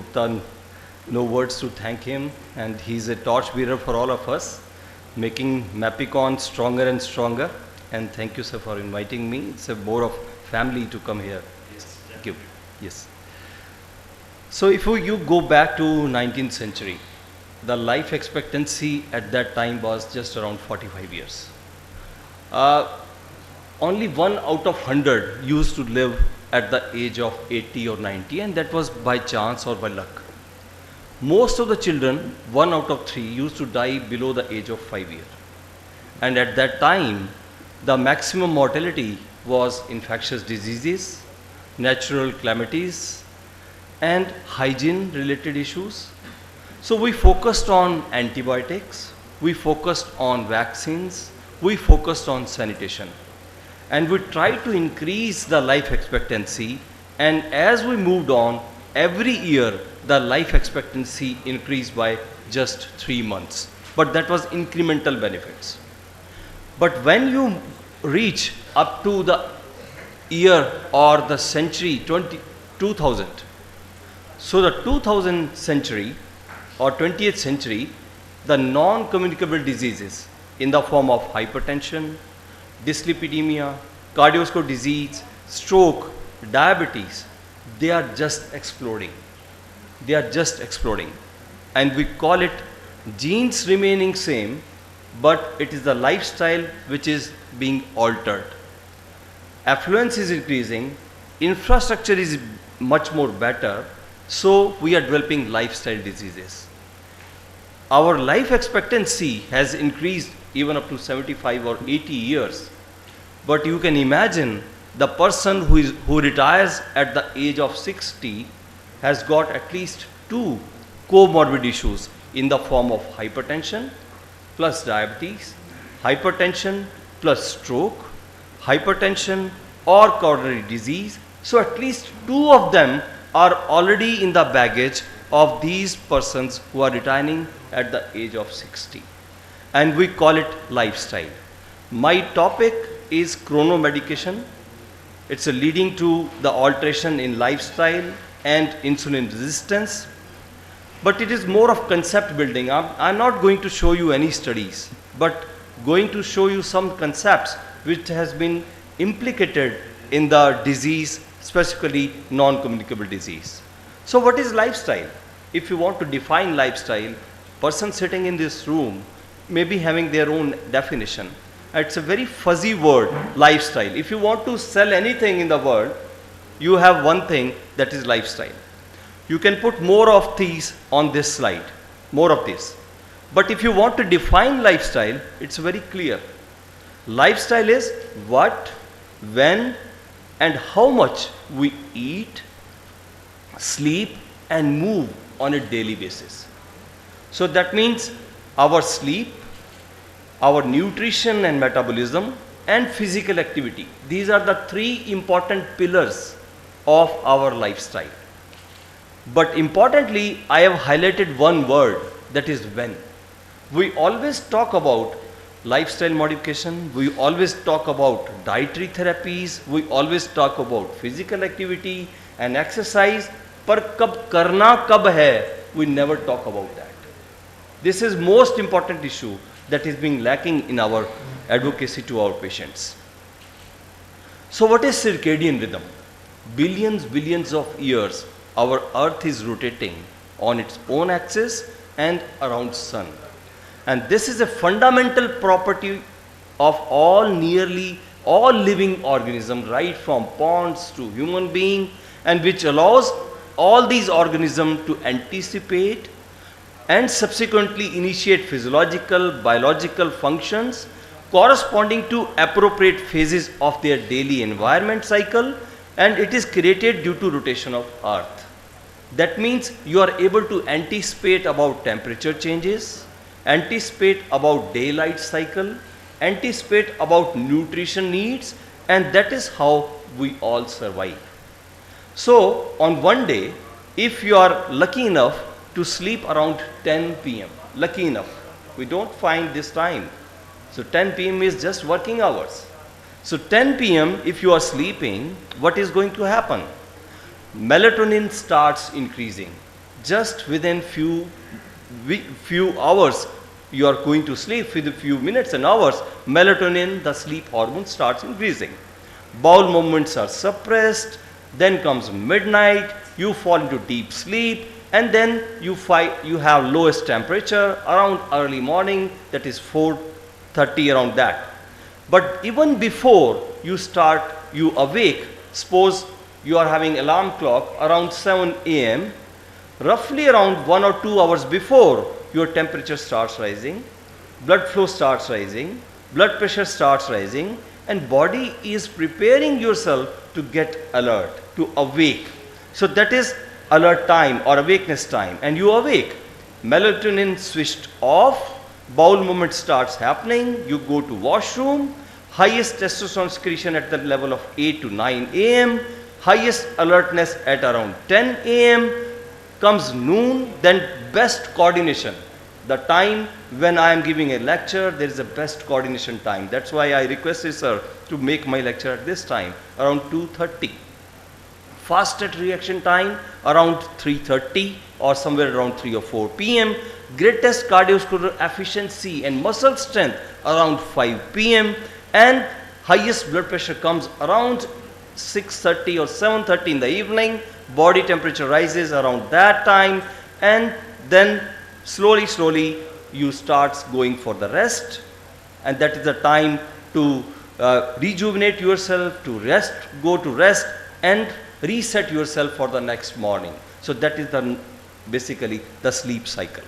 Gupta, no words to thank him, and he's a torchbearer for all of us, making MAPICON stronger and stronger. And thank you, sir, for inviting me. It's a more of family to come here. Yes, Thank you. Yes. So if you go back to 19th century, the life expectancy at that time was just around 45 years. Only 1 out of 100 used to live at the age of 80 or 90, and that was by chance or by luck. Most of the children, 1 out of 3, used to die below the age of 5 years. And at that time, the maximum mortality was infectious diseases, natural calamities, and hygiene related issues. So we focused on antibiotics, we focused on vaccines, we focused on sanitation. And we tried to increase the life expectancy, and as we moved on, every year the life expectancy increased by just 3 months. But that was incremental benefits. But when you reach up to the year or the century 2000, so the 2000 century or 20th century, the non-communicable diseases in the form of hypertension, dyslipidemia, cardiovascular disease, stroke, diabetes, they are just exploding. They are just exploding. And we call it genes remaining same, but it is the lifestyle which is being altered. Affluence is increasing, infrastructure is much more better, so we are developing lifestyle diseases. Our life expectancy has increased even up to 75 or 80 years. But you can imagine the person who retires at the age of 60 has got at least 2 comorbid issues in the form of hypertension plus diabetes, hypertension plus stroke, hypertension or coronary disease. So at least 2 of them are already in the baggage of these persons who are retiring at the age of 60. And we call it lifestyle. My topic is chronomedication. It's leading to the alteration in lifestyle and insulin resistance. But it is more of concept building. I'm not going to show you any studies, but going to show you some concepts which has been implicated in the disease, specifically non-communicable disease. So what is lifestyle? If you want to define lifestyle, person sitting in this room may be having their own definition. It's a very fuzzy word, lifestyle. If you want to sell anything in the world, you have one thing, that is lifestyle. You can put more of these on this slide, more of this. But if you want to define lifestyle, it's very clear. Lifestyle is what, when, and how much we eat, sleep, and move on a daily basis. So that means our sleep, our nutrition and metabolism, and physical activity. These are the 3 important pillars of our lifestyle. But importantly, I have highlighted one word, that is when. We always talk about lifestyle modification, we always talk about dietary therapies, we always talk about physical activity and exercise, par kab karna kab hai, we never talk about that. This is most important issue that is being lacking in our advocacy to our patients. So what is circadian rhythm? Billions of years our earth is rotating on its own axis and around sun. And this is a fundamental property of nearly all living organisms, right from ponds to human being, and which allows all these organisms to anticipate and subsequently initiate physiological, biological functions corresponding to appropriate phases of their daily environment cycle, and it is created due to rotation of earth. That means you are able to anticipate about temperature changes, anticipate about daylight cycle, anticipate about nutrition needs, and that is how we all survive. So on one day, if you are lucky enough to sleep around 10 p.m., lucky enough, we don't find this time. So 10 p.m. is just working hours. So 10 p.m. if you are sleeping, what is going to happen? Melatonin starts increasing. just within few hours, you are going to sleep, within few minutes and hours, melatonin, the sleep hormone, starts increasing. Bowel movements are suppressed, then comes midnight, you fall into deep sleep, and then you have lowest temperature around early morning, that is 4:30, around that. But even before you awake, suppose you are having alarm clock around 7 a.m., roughly around 1 or 2 hours before, your temperature starts rising, blood flow starts rising, blood pressure starts rising, and body is preparing yourself to get alert, to awake. So that is alert time or awakeness time, and you awake. Melatonin switched off, bowel movement starts happening, you go to washroom, highest testosterone secretion at the level of 8 to 9 a.m., highest alertness at around 10 a.m., comes noon, then best coordination. The time when I am giving a lecture, there is a best coordination time. That's why I requested sir to make my lecture at this time, around 2:30. Fastest reaction time around 3:30 or somewhere around 3 or 4 p.m. Greatest cardiovascular efficiency and muscle strength around 5 p.m. and highest blood pressure comes around 6:30 or 7:30 in the evening. Body temperature rises around that time, and then slowly you start going for the rest, and that is the time to rejuvenate yourself, to rest, go to rest and reset yourself for the next morning. So that is basically the sleep cycle.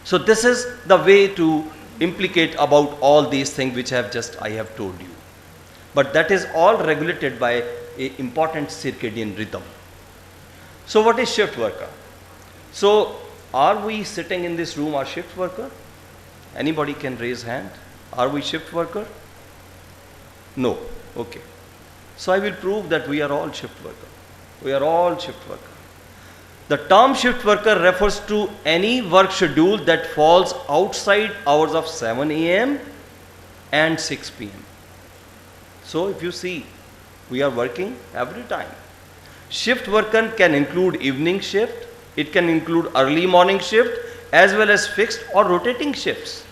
So this is the way to implicate about all these things which I have told you. But that is all regulated by an important circadian rhythm. So what is shift worker? So are we sitting in this room are shift worker? Anybody can raise hand. Are we shift worker? No. Okay. So I will prove that we are all shift worker. We are all shift worker. The term shift worker refers to any work schedule that falls outside hours of 7 a.m. and 6 p.m. So if you see, we are working every time. Shift worker can include evening shift, it can include early morning shift, as well as fixed or rotating shifts.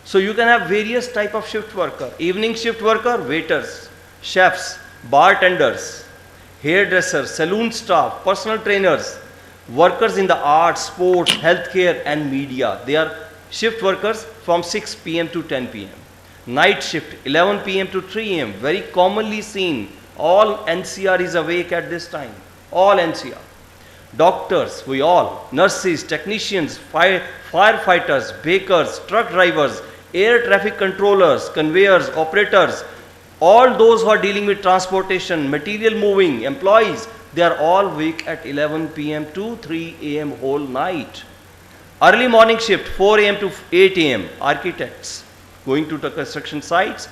So you can have various type of shift worker. Evening shift worker, waiters, chefs, bartenders, hairdressers, saloon staff, personal trainers, workers in the arts, sports, healthcare and media. They are shift workers from 6 p.m. to 10 p.m. Night shift 11 p.m. to 3 a.m. very commonly seen. All NCR is awake at this time. All NCR. Doctors, we all, nurses, technicians, firefighters, bakers, truck drivers, air traffic controllers, conveyors, operators, all those who are dealing with transportation, material moving, employees, they are all awake at 11 p.m. to 3 a.m. whole night. Early morning shift 4 a.m. to 8 a.m. Architects going to the construction sites,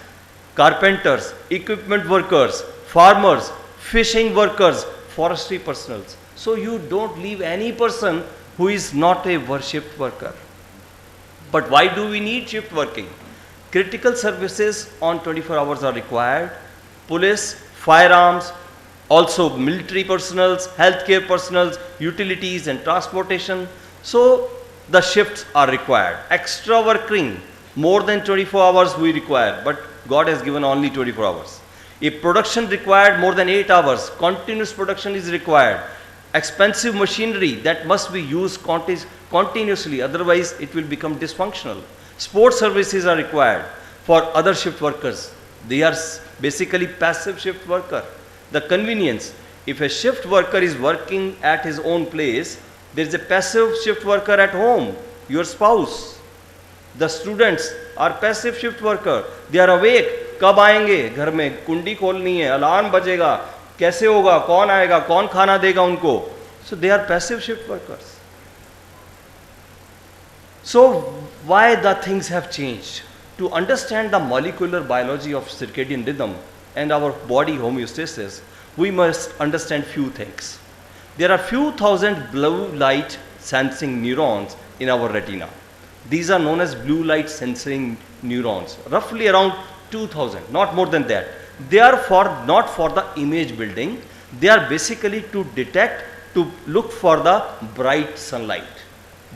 carpenters, equipment workers, farmers, fishing workers, forestry personals. So you don't leave any person who is not a shift worker. But why do we need shift working? Critical services on 24 hours are required. Police, firearms, also military personals, healthcare personals, utilities and transportation. So the shifts are required. Extra working, more than 24 hours we require, but God has given only 24 hours. If production required more than 8 hours, continuous production is required. Expensive machinery that must be used continuously, otherwise it will become dysfunctional. Sports services are required for other shift workers. They are basically passive shift worker. The convenience, if a shift worker is working at his own place, there is a passive shift worker at home, your spouse. The students are passive shift worker. They are awake. कब आएंगे घर में, कुंडी खोलनी है, alarm बजेगा, कैसे होगा, कौन आएगा, कौन खाना देगा उनको. So they are passive shift workers. So why the things have changed? To understand the molecular biology of circadian rhythm and our body homeostasis, we must understand few things. There are few thousand blue light sensing neurons in our retina. These are known as blue light sensing neurons, roughly around 2000, not more than that. They are not for the image building. They are basically to detect to look for the bright sunlight.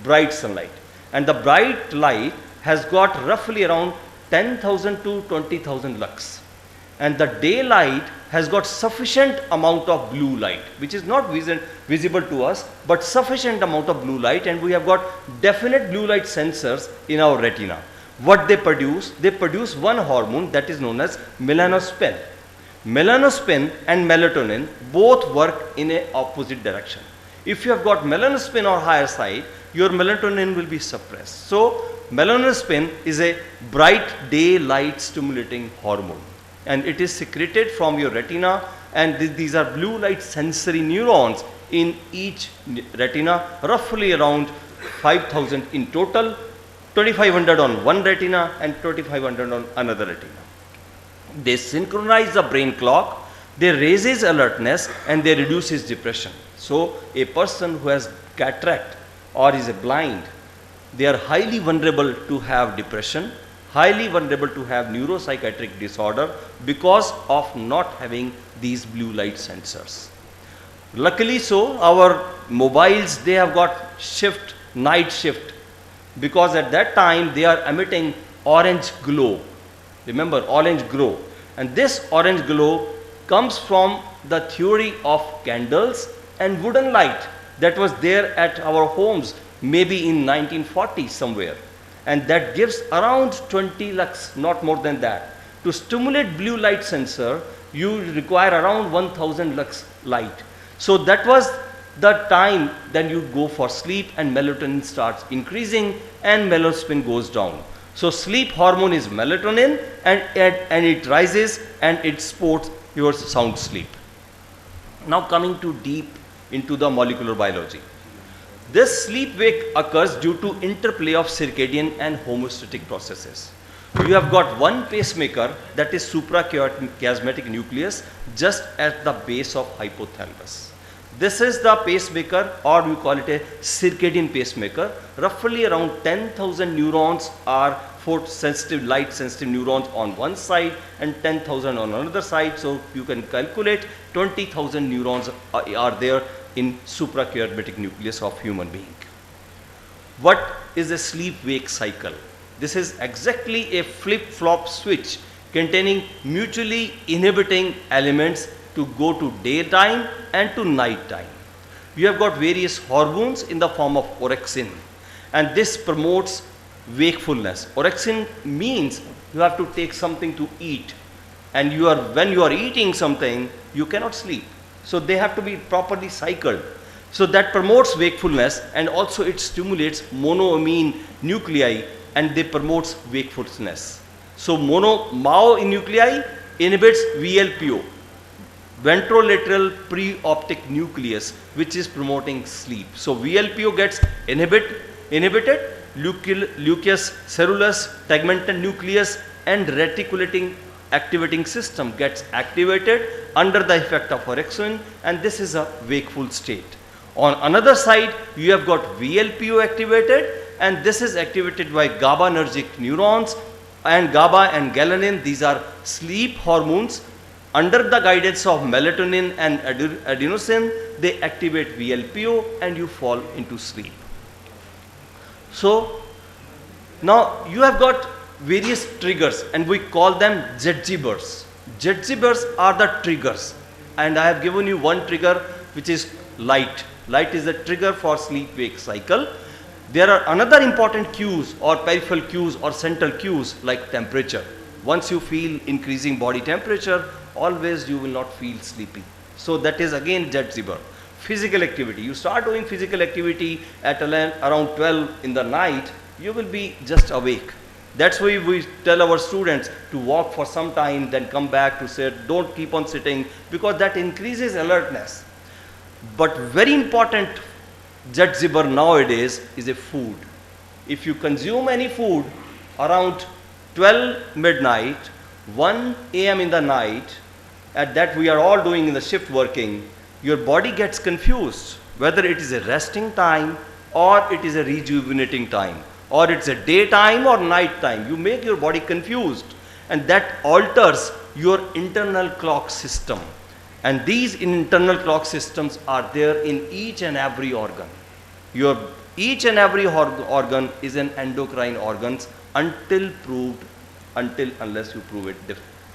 Bright sunlight. And the bright light has got roughly around 10,000 to 20,000 lux. And the daylight has got sufficient amount of blue light, which is not visible to us, but sufficient amount of blue light, and we have got definite blue light sensors in our retina. What they produce? They produce one hormone that is known as melanospin. Melanospin and melatonin both work in a opposite direction. If you have got melanospin or higher side, your melatonin will be suppressed. So melanospin is a bright daylight stimulating hormone, and it is secreted from your retina, and these are blue light sensory neurons in each retina, roughly around 5,000 in total, 2,500 on one retina and 2,500 on another retina. They synchronize the brain clock, they raises alertness, and they reduces depression. So a person who has cataract or is a blind, they are highly vulnerable to have depression, highly vulnerable to have neuropsychiatric disorder because of not having these blue light sensors. Luckily so, our mobiles, they have got night shift, because at that time they are emitting orange glow. Remember, orange glow. And this orange glow comes from the theory of candles and wooden light that was there at our homes maybe in 1940 somewhere. And that gives around 20 lux, not more than that. To stimulate blue light sensor, you require around 1000 lux light. So that was the time then you go for sleep, and melatonin starts increasing and melanospin goes down. So sleep hormone is melatonin, and it rises and it supports your sound sleep. Now coming to deep into the molecular biology. This sleep wake occurs due to interplay of circadian and homeostatic processes. You have got one pacemaker, that is suprachiasmatic nucleus, just at the base of hypothalamus. This is the pacemaker, or we call it a circadian pacemaker. Roughly around 10,000 neurons are photosensitive, light sensitive neurons on one side and 10,000 on another side. So you can calculate 20,000 neurons are there in suprachiasmatic nucleus of human being. What is a sleep-wake cycle? This is exactly a flip-flop switch containing mutually inhibiting elements to go to daytime and to night time. You have got various hormones in the form of orexin, and this promotes wakefulness. Orexin means you have to take something to eat, and when you are eating something, you cannot sleep. So they have to be properly cycled. So that promotes wakefulness, and also it stimulates monoamine nuclei, and they promotes wakefulness. So MAO nuclei inhibits VLPO, ventrolateral preoptic nucleus, which is promoting sleep. So VLPO gets inhibited, Lucius ceruleus, tegmental nucleus, and reticulating activating system gets activated under the effect of orexin, and this is a wakeful state. On another side, you have got VLPO activated, and this is activated by GABAergic neurons, and GABA and galanin, these are sleep hormones. Under the guidance of melatonin and adenosine, they activate VLPO and you fall into sleep. So now you have got various triggers, and we call them Jedzibers. Jedzibers are the triggers, and I have given you one trigger, which is light. Light is the trigger for sleep-wake cycle. There are another important cues or peripheral cues or central cues like temperature. Once you feel increasing body temperature, always you will not feel sleepy. So that is again Jedzibur. Physical activity. You start doing physical activity at around 12 in the night, you will be just awake. That's why we tell our students to walk for some time, then come back to sit. Don't keep on sitting, because that increases alertness. But very important Jedzibur nowadays is a food. If you consume any food around 12 midnight, 1 AM in the night, at that we are all doing in the shift working, your body gets confused whether it is a resting time or it is a rejuvenating time, or it's a daytime or night time. You make your body confused, and that alters your internal clock system. And these internal clock systems are there in each and every organ. Each and every organ is an endocrine organ unless you prove it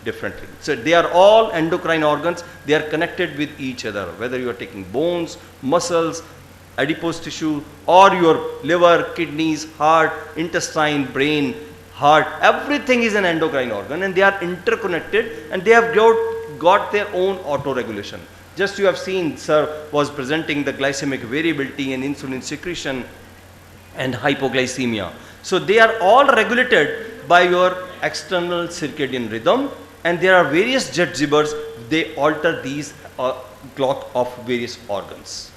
differently. So they are all endocrine organs. They are connected with each other, whether you are taking bones, muscles, adipose tissue, or your liver, kidneys, heart, intestine, brain, heart, everything is an endocrine organ, and they are interconnected, and they have got their own auto-regulation. Just you have seen, sir was presenting the glycemic variability and insulin secretion and hypoglycemia. So they are all regulated by your external circadian rhythm, and there are various jet zippers, they alter these clock of various organs.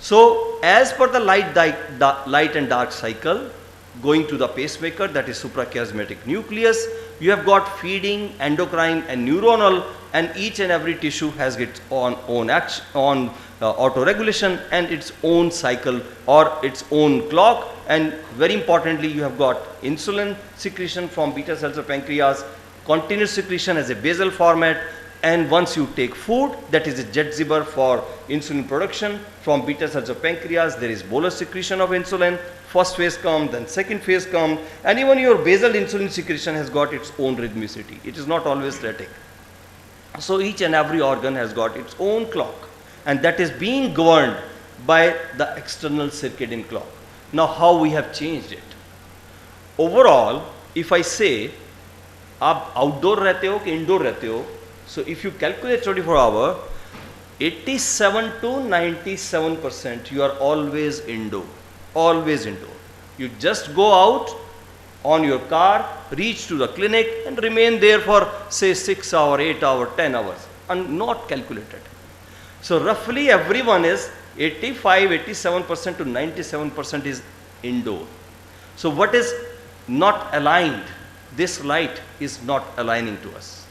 So as per the light and dark cycle, going to the pacemaker, that is suprachiasmatic nucleus, you have got feeding, endocrine and neuronal, and each and every tissue has its own auto-regulation and its own cycle or its own clock. And very importantly, you have got insulin secretion from beta cells of pancreas, continuous secretion as a basal format, and once you take food, that is a jet zipper for insulin production from beta cells of pancreas, there is bolus secretion of insulin. First phase comes, then second phase comes, and even your basal insulin secretion has got its own rhythmicity. It is not always static. So each and every organ has got its own clock, and that is being governed by the external circadian clock. Now how we have changed it? Overall, if I say, आप outdoor रहते हो कि indoor रहते हो, so if you calculate 24 hours, 87 to 97% you are always indoor. Always indoor. You just go out on your car, reach to the clinic and remain there for say 6 hours, 8 hours, 10 hours, and not calculated. So roughly everyone is 85, 87% to 97% is indoor. So what is not aligned? This light is not aligning to us.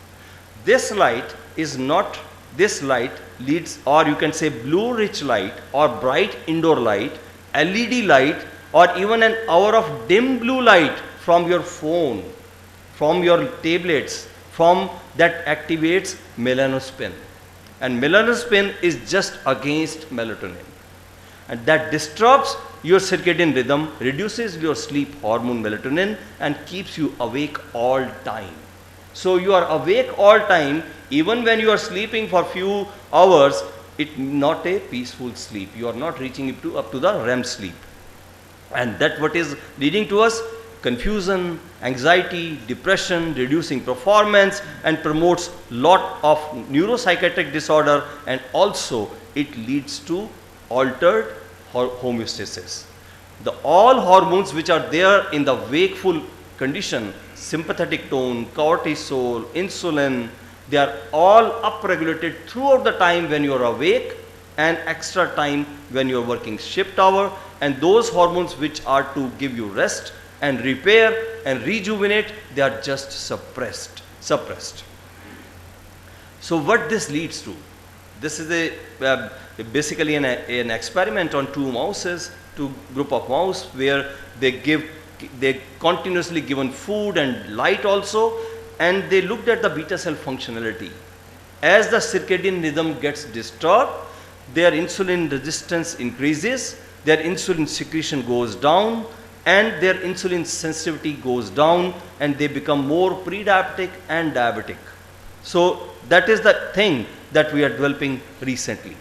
This light is not, this light leads, or you can say blue rich light or bright indoor light, LED light, or even an hour of dim blue light from your phone, from your tablets, from that activates melanospin. And melanospin is just against melatonin. And that disturbs your circadian rhythm, reduces your sleep hormone melatonin, and keeps you awake all time. So you are awake all time, even when you are sleeping for few hours, it's not a peaceful sleep. You are not reaching up to the REM sleep. And that what is leading to us? Confusion, anxiety, depression, reducing performance, and promotes lot of neuropsychiatric disorder, and also it leads to altered homeostasis. All hormones which are there in the wakeful condition, sympathetic tone, cortisol, insulin, they are all upregulated throughout the time when you are awake and extra time when you are working shift hour, and those hormones which are to give you rest and repair and rejuvenate, they are just suppressed. So what this leads to? This is basically an experiment on two group of mouse, where they continuously given food and light also, and they looked at the beta cell functionality. As the circadian rhythm gets disturbed, their insulin resistance increases, their insulin secretion goes down, and their insulin sensitivity goes down, and they become more pre-diabetic and diabetic. So that is the thing that we are developing recently.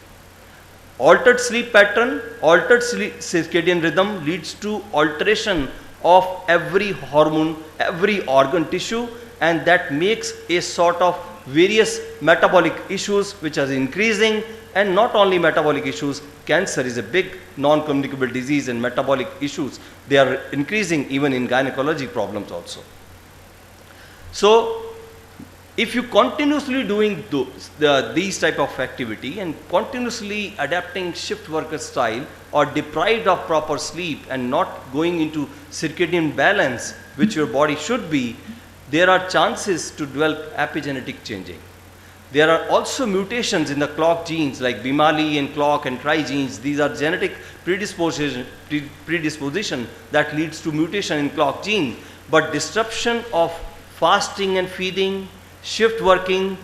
Altered sleep pattern, altered circadian rhythm leads to alteration of every hormone, every organ tissue, and that makes a sort of various metabolic issues which are increasing. And not only metabolic issues, cancer is a big non-communicable disease, and metabolic issues, they are increasing even in gynecology problems also. So if you continuously doing these type of activity and continuously adapting shift worker style, or deprived of proper sleep and not going into circadian balance which your body should be, there are chances to develop epigenetic changing. There are also mutations in the clock genes like Bimali and clock and tri genes. These are genetic predisposition that leads to mutation in clock gene. But disruption of fasting and feeding, shift working,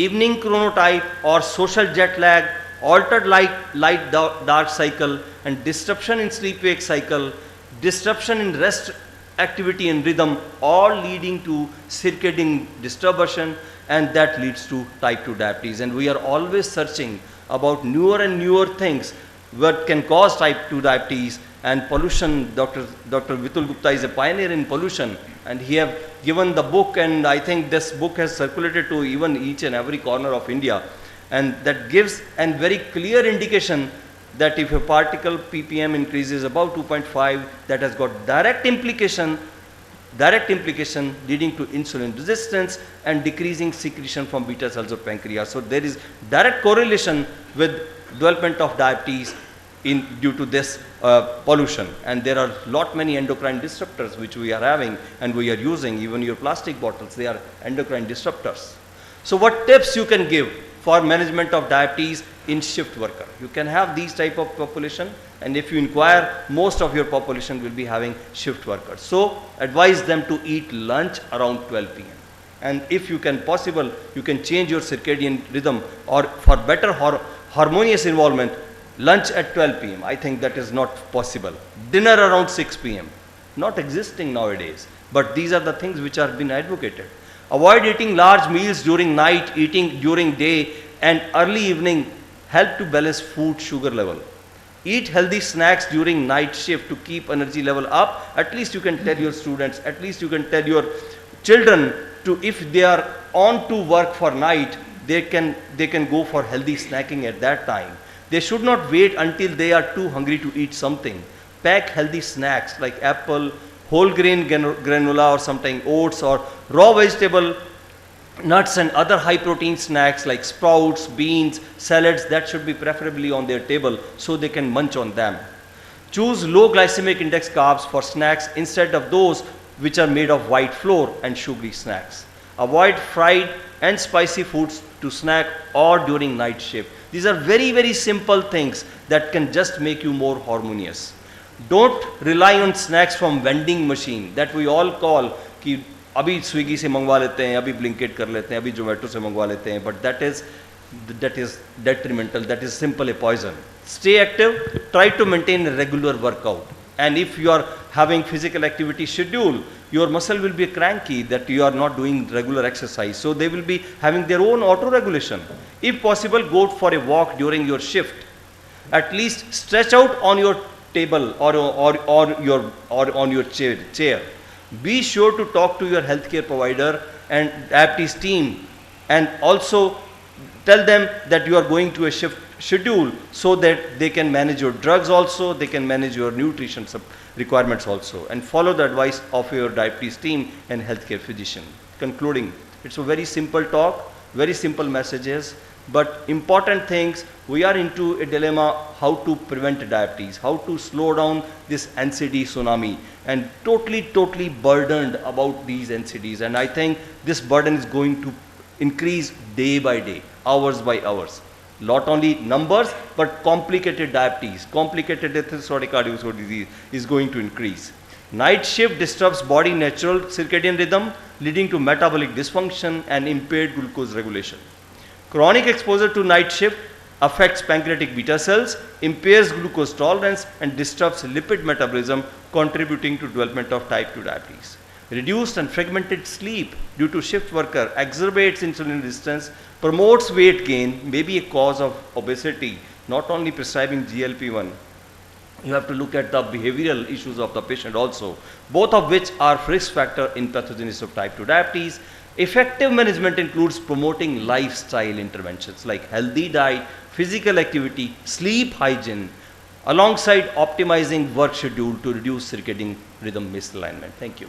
evening chronotype or social jet lag, altered light dark cycle, and disruption in sleep wake cycle, disruption in rest activity and rhythm, all leading to circadian disturbance, and that leads to type 2 diabetes. And we are always searching about newer and newer things what can cause type 2 diabetes. And pollution, Dr. Vitul Gupta is a pioneer in pollution, and he have given the book, and I think this book has circulated to even each and every corner of India, and that gives a very clear indication that if a particle ppm increases above 2.5, that has got direct implication leading to insulin resistance and decreasing secretion from beta cells of pancreas. So there is direct correlation with development of diabetes due to this pollution, and there are many endocrine disruptors which we are having and we are using. Even your plastic bottles, they are endocrine disruptors. So what tips you can give for management of diabetes in shift worker? You can have these type of population, and if you inquire, most of your population will be having shift workers. So advise them to eat lunch around 12 p.m. and if you can possible, you can change your circadian rhythm, or for better harmonious involvement, lunch at 12 p.m. I think that is not possible. Dinner around 6 p.m. Not existing nowadays, but these are the things which are being advocated. Avoid eating large meals during night, eating during day and early evening help to balance food sugar level. Eat healthy snacks during night shift to keep energy level up. At least you can tell your students, at least you can tell your children to, if they are on to work for night, they can go for healthy snacking at that time. They should not wait until they are too hungry to eat something. Pack healthy snacks like apple, whole grain granola, or something oats, or raw vegetable, nuts and other high protein snacks like sprouts, beans, salads. That should be preferably on their table so they can munch on them. Choose low glycemic index carbs for snacks instead of those which are made of white flour and sugary snacks. Avoid fried and spicy foods to snack or during night shift. These are very, very simple things that can just make you more harmonious. Don't rely on snacks from vending machine that we all call कि अभी Swiggy से मंगवा लेते हैं, अभी Blinkit कर लेते हैं, अभी जोमेटो से मंगवा लेते हैं, but that is detrimental, that is simple a poison. Stay active, try to maintain a regular workout, and if you are having physical activity schedule, your muscle will be cranky that you are not doing regular exercise, so they will be having their own auto regulation. If possible, go for a walk during your shift. At least stretch out on your table or on your chair. Be sure to talk to your healthcare provider and diabetes team, and also tell them that you are going to a shift schedule so that they can manage your drugs also, they can manage your nutrition requirements also, and follow the advice of your diabetes team and healthcare physician. Concluding, it's a very simple talk, very simple messages, but important things. We are into a dilemma how to prevent diabetes, how to slow down this NCD tsunami, and totally burdened about these NCDs, and I think this burden is going to increase day by day, hours by hours. Not only numbers, but complicated diabetes, complicated atherosclerotic cardiovascular disease is going to increase. Night shift disrupts body natural circadian rhythm, leading to metabolic dysfunction and impaired glucose regulation. Chronic exposure to night shift affects pancreatic beta cells, impairs glucose tolerance, and disrupts lipid metabolism, contributing to development of type 2 diabetes. Reduced and fragmented sleep due to shift worker exacerbates insulin resistance, promotes weight gain, may be a cause of obesity. Not only prescribing GLP-1, you have to look at the behavioral issues of the patient also, both of which are risk factor in pathogenesis of type 2 diabetes. Effective management includes promoting lifestyle interventions like healthy diet, physical activity, sleep hygiene, alongside optimizing work schedule to reduce circadian rhythm misalignment. Thank you.